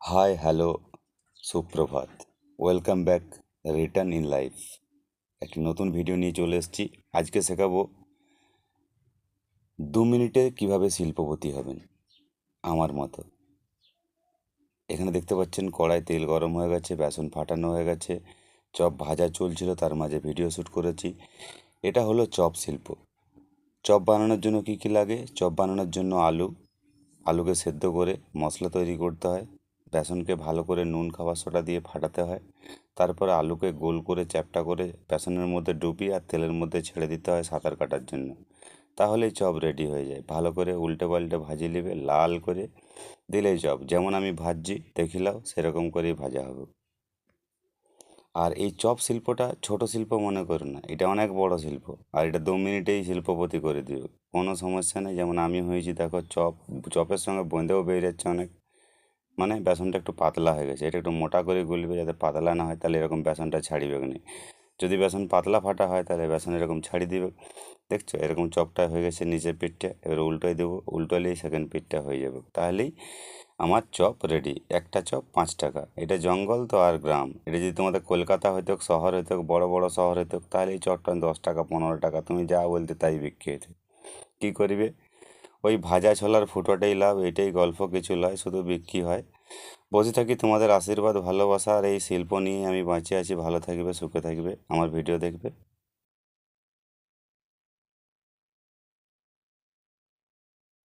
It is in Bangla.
হাই হ্যালো সুপ্রভাত, welcome back. Return in life একটি নতুন ভিডিও নিয়ে চলে এসেছি। আজকে শেখাবো 2 মিনিটে কিভাবে শিল্পপতি হবেন আমার মতো। এখানে দেখতে পাচ্ছেন কড়াই তেল গরম হয়ে গেছে, বেসন ফাটানো হয়ে গেছে, চপ ভাজা চলছিল, তার মাঝে ভিডিও শ্যুট করেছি। এটা হলো চপ শিল্প। চপ বানানোর জন্য কি কি লাগে? চপ বানানোর জন্য আলুকে সেদ্ধ করে মশলা তৈরি করতে হয়। বেসনকে ভালো করে নুন খাবার সোডা দিয়ে ফাটাতে হয়। তারপরে আলুকে গোল করে চ্যাপ্টা করে বেসনের মধ্যে ডুবিয়ে আর তেলের মধ্যে ছেড়ে দিতে হয় সাঁতার কাটার জন্য। তাহলেই চপ রেডি হয়ে যায়। ভালো করে উল্টে পাল্টে ভাজিয়ে নেবে, লাল করে দিলেই চপ। যেমন আমি ভাজছি দেখিলাও, সেরকম করেই ভাজা হবে। আর এই চপ শিল্পটা ছোট শিল্প মনে করো না, এটা অনেক বড় শিল্প। আর এটা 2 মিনিটেই শিল্পপতি করে দিবে, কোনো সমস্যা নেই। যেমন আমি হয়েছি, দেখো চপের সঙ্গে বোঁদেও বেরিয়ে যাচ্ছে অনেক। মানে বেসনটা একটু পাতলা হয়ে গেছে, এটা একটু মোটা করে গুলবে যাতে পাতলা না হয়, তাহলে এরকম বেসনটা ছাড়িবে না। যদি বেসন পাতলা ফাটা হয় তাহলে বেসন এরকম ছাড়ি দিবে। দেখছো এরকম চপটা হয়ে গেছে নিচের পিঠটা, এবার উল্টোই দেবো, উল্টোলেই সেকেন্ড পিঠটা হয়ে যাবে। তাহলেই আমার চপ রেডি। একটা চপ 5 টাকা। এটা জঙ্গল তো আর গ্রাম। এটা যদি তোমাদের কলকাতা হইতো, শহর হইতো, বড় বড় শহর হইতো, তাহলে এই চপটা 10 টাকা 15 টাকা তুমি যা বলতে তাই বিক্রি হইতো। কী করিবে? ওই ভাজা ছোলার ফুটোটাই লাভ, এটাই গল্প, কিছু লয়, শুধু বিক্রি হয়। বসে থাকি তোমাদের আশীর্বাদ ভালোবাসা আর এই শিল্প নিয়ে আমি বাঁচিয়ে আছি। ভালো থাকবে, সুখে থাকবে, আমার ভিডিও দেখবে।